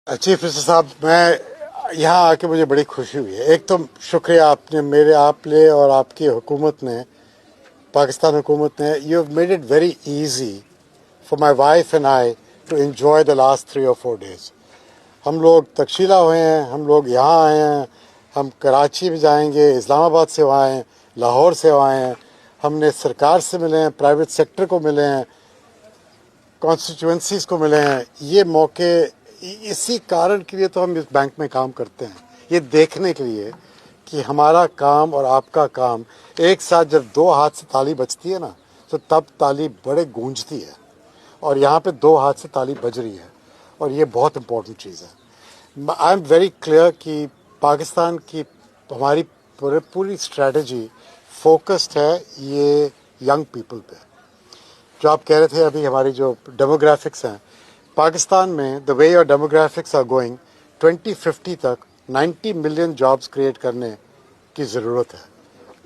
Chief minister साहब, मैं यहाँ आके मुझे बड़ी खुशी हुई है। एक तो शुक्रिया आपने आपने और आपकी हुकूमत ने, पाकिस्तान हुकूमत ने, you have made it very easy for my wife and I to enjoy the last 3 or 4 days। हम लोग तकशीला हुए हैं, हम लोग यहाँ आए हैं, हम कराची भी जाएंगे, इस्लामाबाद से वहाँ आए, लाहौर से वहाँ आए हैं, हमने सरकार से मिले हैं, प्राइवेट सेक्टर को मिले हैं, कॉन्स्टिट्यूंसीज को मिले हैं। ये मौके, इसी कारण के लिए तो हम इस बैंक में काम करते हैं, ये देखने के लिए कि हमारा काम और आपका काम एक साथ जब 2 हाथ से ताली बजती है ना, तो तब ताली बड़े गूंजती है। और यहाँ पे 2 हाथ से ताली बज रही है और ये बहुत इम्पोर्टेंट चीज़ है। आई एम वेरी क्लियर कि पाकिस्तान की हमारी पूरी स्ट्रेटजी फोकस्ड है ये यंग पीपल पे। जो आप कह रहे थे अभी, हमारी जो डेमोग्राफिक्स हैं पाकिस्तान में, the way your demographics are going, 2050 तक 90 मिलियन जॉब्स क्रिएट करने की ज़रूरत है।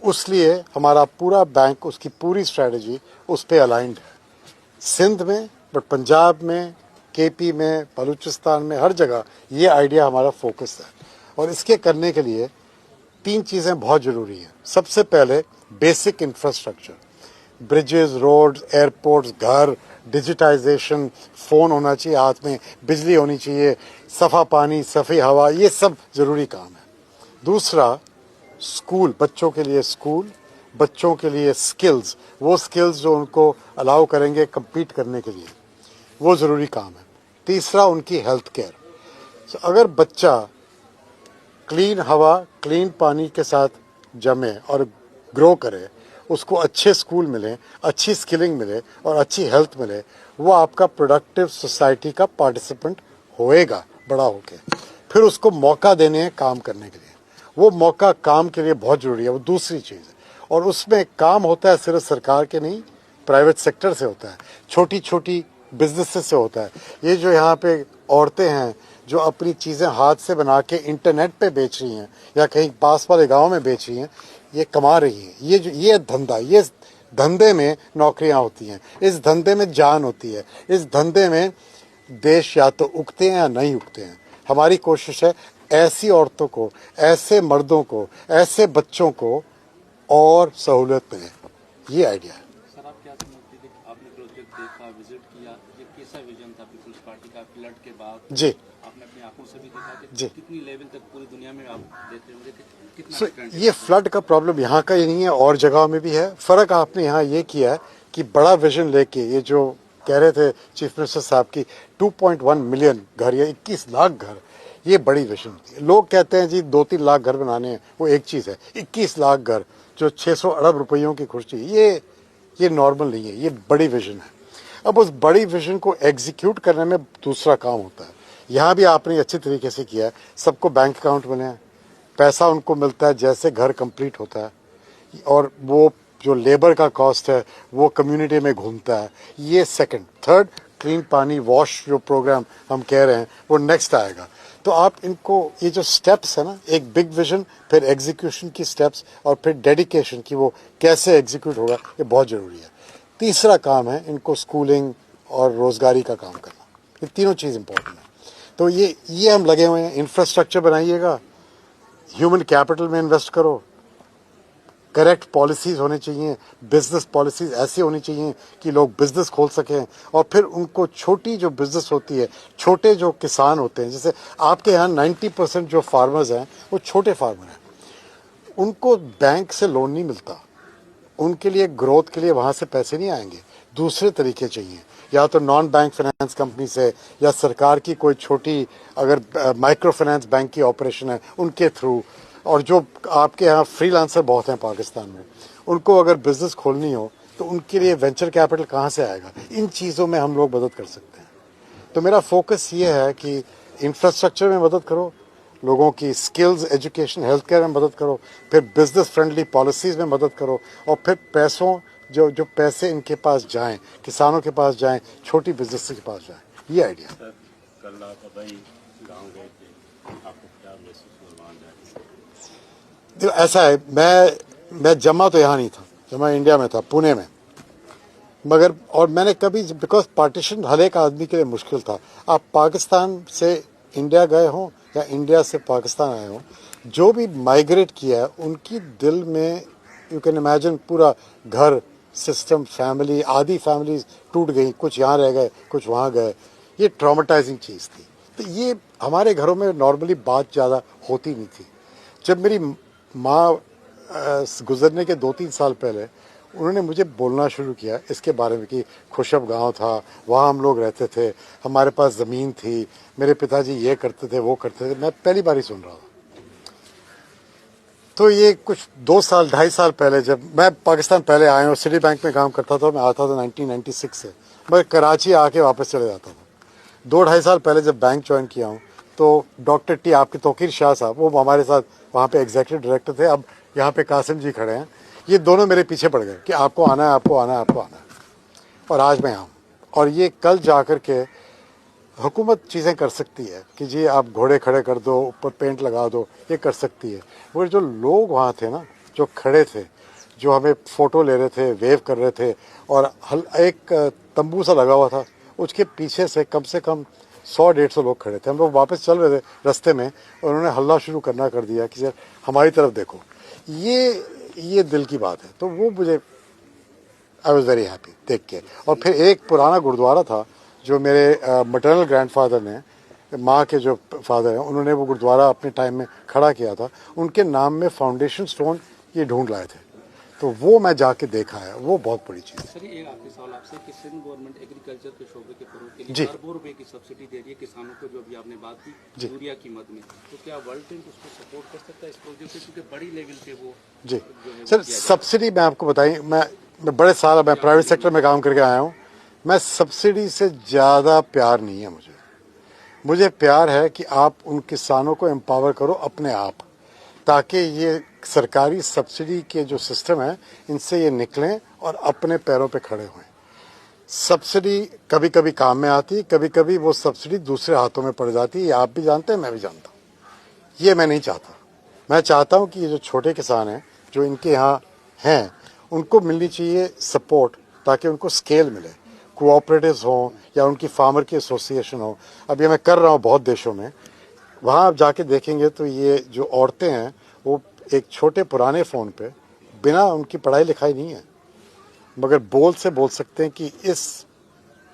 उसलिए हमारा पूरा बैंक, उसकी पूरी स्ट्रेटजी उस पर अलाइंड है। सिंध में, बट पंजाब में, केपी में, बलूचिस्तान में, हर जगह ये आइडिया हमारा फोकस है। और इसके करने के लिए 3 चीज़ें बहुत ज़रूरी हैं। सबसे पहले basic infrastructure, bridges, roads, airports, घर, डिजिटाइजेशन, फ़ोन होना चाहिए हाथ में, बिजली होनी चाहिए, सफ़ा पानी, सफ़ी हवा, ये सब ज़रूरी काम है। दूसरा, स्कूल, बच्चों के लिए स्कूल, बच्चों के लिए स्किल्स, वो स्किल्स जो उनको अलाउ करेंगे कम्पीट करने के लिए, वो ज़रूरी काम है। तीसरा, उनकी हेल्थ केयर। तो अगर बच्चा क्लीन हवा, क्लीन पानी के साथ जमे और ग्रो करे, उसको अच्छे स्कूल मिले, अच्छी स्किलिंग मिले और अच्छी हेल्थ मिले, वो आपका प्रोडक्टिव सोसाइटी का पार्टिसिपेंट होएगा बड़ा होके। फिर उसको मौका देने हैं काम करने के लिए, वो मौका काम के लिए बहुत ज़रूरी है, वो दूसरी चीज़ है। और उसमें काम होता है सिर्फ सरकार के नहीं, प्राइवेट सेक्टर से होता है, छोटी छोटी बिजनेसेस से होता है। ये जो यहाँ पे औरतें हैं जो अपनी चीज़ें हाथ से बना के इंटरनेट पे बेच रही हैं या कहीं पास वाले गांव में बेच रही हैं, ये कमा रही हैं। ये धंधा, ये धंधे में नौकरियां होती हैं, इस धंधे में जान होती है, इस धंधे में देश या तो उगते हैं या नहीं उगते हैं। हमारी कोशिश है ऐसी औरतों को, ऐसे मर्दों को, ऐसे बच्चों को और सहूलियत मिले। ये आइडिया है। सर, आप क्या समझते हैं, आपने प्रोजेक्ट देखा, विजिट किया, ये कैसा विजन था पीपल्स पार्टी का फ्लड के बाद? जी, आपने अपनी आंखों से भी देखा कि जी। कितनी लेवल तक पूरी दुनिया में आप देखते होंगे कि कितना different है। ये फ्लड का प्रॉब्लम यहाँ का ही नहीं है, और जगहों में भी है। फर्क आपने यहाँ ये किया है कि बड़ा विजन लेके, ये जो कह रहे थे चीफ मिनिस्टर साहब की 2.1 मिलियन घर या 21 लाख घर, ये बड़ी विजन थी। लोग कहते हैं जी 2-3 लाख घर बनाने हैं, वो एक चीज़ है। 21 लाख घर जो 600 अरब रुपयों की खुर्ची, ये नॉर्मल नहीं है, ये बड़ी विजन है। अब उस बड़ी विजन को एग्जीक्यूट करने में दूसरा काम होता है। यहाँ भी आपने अच्छी तरीके से किया है, सबको बैंक अकाउंट मिले हैं, पैसा उनको मिलता है जैसे घर कंप्लीट होता है, और वो जो लेबर का कॉस्ट है वो कम्युनिटी में घूमता है। ये सेकंड। थर्ड, क्लीन पानी वॉश जो प्रोग्राम हम कह रहे हैं वो नेक्स्ट आएगा। तो आप इनको, ये जो स्टेप्स है ना, एक बिग विजन, फिर एग्जीक्यूशन की स्टेप्स, और फिर डेडिकेशन की वो कैसे एग्जीक्यूट होगा, ये बहुत ज़रूरी है। तीसरा काम है इनको स्कूलिंग और रोज़गारी का काम करना। ये तीनों चीज़ इंपॉर्टेंट है। तो ये हम लगे हुए हैं। इंफ्रास्ट्रक्चर बनाइएगा, ह्यूमन कैपिटल में इन्वेस्ट करो, करेक्ट पॉलिसीज़ होनी चाहिए, बिजनेस पॉलिसीज़ ऐसी होनी चाहिए कि लोग बिजनेस खोल सकें, और फिर उनको छोटी जो बिजनेस होती है, छोटे जो किसान होते हैं, जैसे आपके यहाँ 90% जो फार्मर्स हैं वो छोटे फार्मर हैं, उनको बैंक से लोन नहीं मिलता, उनके लिए ग्रोथ के लिए वहाँ से पैसे नहीं आएंगे, दूसरे तरीके चाहिए, या तो नॉन बैंक फाइनेंस कंपनी से, या सरकार की कोई छोटी अगर माइक्रो फाइनेंस बैंक की ऑपरेशन है उनके थ्रू। और जो आपके यहाँ फ्रीलांसर बहुत हैं पाकिस्तान में, उनको अगर बिजनेस खोलनी हो तो उनके लिए वेंचर कैपिटल कहाँ से आएगा? इन चीज़ों में हम लोग मदद कर सकते हैं। तो मेरा फोकस ये है कि इंफ्रास्ट्रक्चर में मदद करो, लोगों की स्किल्स, एजुकेशन, हेल्थ केयर में मदद करो, फिर बिजनेस फ्रेंडली पॉलिसीज़ में मदद करो, और फिर पैसों, जो पैसे इनके पास जाएं, किसानों के पास जाएं, छोटी बिजनेस के पास जाएं। ये आइडिया। सर, कल आप अभी गाँव गए थे, आपको क्या महसूस हुआ वहाँ जाके? ऐसा है, मैं जमा तो यहाँ नहीं था, जमा इंडिया में था, पुणे में, मगर, और मैंने कभी, बिकॉज पार्टीशन हर एक आदमी के लिए मुश्किल था। आप पाकिस्तान से इंडिया गए हों या इंडिया से पाकिस्तान आए हों, जो भी माइग्रेट किया है उनकी दिल में यू कैन इमेजिन पूरा घर, सिस्टम, फैमिली, आधी फैमिलीज टूट गई, कुछ यहाँ रह गए, कुछ वहाँ गए। ये ट्रॉमेटाइजिंग चीज़ थी। तो ये हमारे घरों में नॉर्मली बात ज़्यादा होती नहीं थी। जब मेरी माँ गुजरने के 2-3 साल पहले उन्होंने मुझे बोलना शुरू किया इसके बारे में कि खुशब गांव था, वहाँ हम लोग रहते थे, हमारे पास ज़मीन थी, मेरे पिताजी ये करते थे, वो करते थे, मैं पहली बार ही सुन रहा था। तो ये कुछ 2 साल 2.5 साल पहले, जब मैं पाकिस्तान पहले आया और सिटी बैंक में काम करता था, मैं आता था 1996 से, मैं कराची आके वापस चले जाता था। 2-2.5 साल पहले जब बैंक ज्वाइन किया हूँ तो डॉक्टर टी, आपके तौकीर शाह साहब, वो हमारे साथ वहाँ पे एग्जीक्यूटिव डायरेक्टर थे, अब यहाँ पे कासिम जी खड़े हैं, ये दोनों मेरे पीछे पड़ गए कि आपको आना है, आपको आना है, आपको आना है। और आज मैं आऊँ, और ये कल जा कर के हुकूमत चीज़ें कर सकती है कि जी आप घोड़े खड़े कर दो, ऊपर पेंट लगा दो, ये कर सकती है। वो जो लोग वहाँ थे ना, जो खड़े थे, जो हमें फ़ोटो ले रहे थे, वेव कर रहे थे, और एक तंबू सा लगा हुआ था, उसके पीछे से कम 100-150 लोग खड़े थे। हम लोग वापस चल रहे थे रास्ते में और उन्होंने हल्ला शुरू करना कर दिया कि सर हमारी तरफ देखो। ये दिल की बात है। तो वो मुझे, आई वॉज वेरी हैप्पी देख के। और फिर एक पुराना गुरुद्वारा था जो मेरे मटर्नल ग्रैंडफादर ने, माँ के जो फादर हैं, उन्होंने वो गुरुद्वारा अपने टाइम में खड़ा किया था, उनके नाम में फाउंडेशन स्टोन ये ढूंढ लाए थे, तो वो मैं जाके देखा है, वो बहुत बड़ी चीज़ है। सर एक आखिरी सवाल आपसे कि सिंध गवर्नमेंट एग्रीकल्चर के शोबे के फरोग के जी। लिए अरबों रुपए की सब्सिडी दे रही है किसानों को, जो अभी आपने बात की यूरिया कीमत में, तो क्या वर्ल्ड बैंक उसको सपोर्ट कर सकता है इस प्रोजेक्ट से, क्योंकि बड़ी लेवल पे वो जी जो है सर, सब्सिडी मैं आपको बताई, मैं बड़े साल, मैं प्राइवेट सेक्टर में काम करके आया हूँ, मैं सब्सिडी से ज़्यादा प्यार नहीं है मुझे प्यार है कि आप उन किसानों को एम्पावर करो अपने आप, ताकि ये सरकारी सब्सिडी के जो सिस्टम है इनसे ये निकलें और अपने पैरों पे खड़े हों। सब्सिडी कभी कभी काम में आती, कभी कभी वो सब्सिडी दूसरे हाथों में पड़ जाती है, ये आप भी जानते हैं, मैं भी जानता हूँ। ये मैं नहीं चाहता। मैं चाहता हूँ कि ये जो छोटे किसान हैं जो इनके यहाँ हैं, उनको मिलनी चाहिए सपोर्ट, ताकि उनको स्केल मिले, कोऑपरेटिव्स हों या उनकी फार्मर की एसोसिएशन हो। अब ये मैं कर रहा हूँ बहुत देशों में, वहाँ आप जाके देखेंगे तो ये जो औरतें हैं वो एक छोटे पुराने फ़ोन पे, बिना उनकी पढ़ाई लिखाई नहीं है, मगर बोल सकते हैं कि इस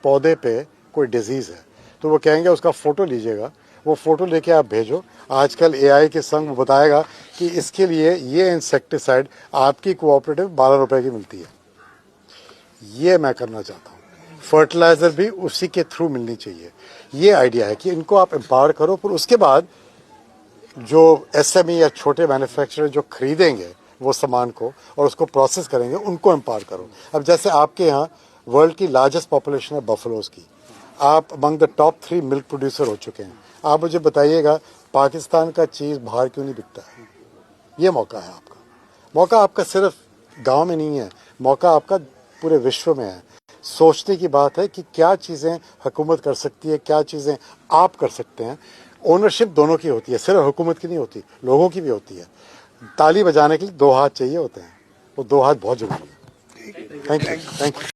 पौधे पे कोई डिजीज़ है, तो वो कहेंगे उसका फ़ोटो लीजिएगा, वो फ़ोटो लेके आप भेजो। आजकल AI के संग वो बताएगा कि इसके लिए ये इंसेक्टिसाइड आपकी कोऑपरेटिव 12 रुपए की मिलती है। ये मैं करना चाहता हूँ। फर्टिलाइज़र भी उसी के थ्रू मिलनी चाहिए। ये आइडिया है कि इनको आप एम्पावर करो, फिर उसके बाद जो SME या छोटे मैन्युफैक्चरर जो खरीदेंगे वो सामान को और उसको प्रोसेस करेंगे, उनको एम्पावर करो। अब जैसे आपके यहाँ वर्ल्ड की लार्जेस्ट पॉपुलेशन है बफलोज की, आप among the top 3 milk producer हो चुके हैं। आप मुझे बताइएगा पाकिस्तान का चीज़ बाहर क्यों नहीं बिकता है? ये मौका है आपका। मौका आपका सिर्फ गांव में नहीं है, मौका आपका पूरे विश्व में है। सोचने की बात है कि क्या चीज़ें हुकूमत कर सकती है, क्या चीज़ें आप कर सकते हैं। ओनरशिप दोनों की होती है, सिर्फ हुकूमत की नहीं होती, लोगों की भी होती है। ताली बजाने के लिए 2 हाथ चाहिए होते हैं, वो 2 हाथ बहुत जरूरी है। Thank you.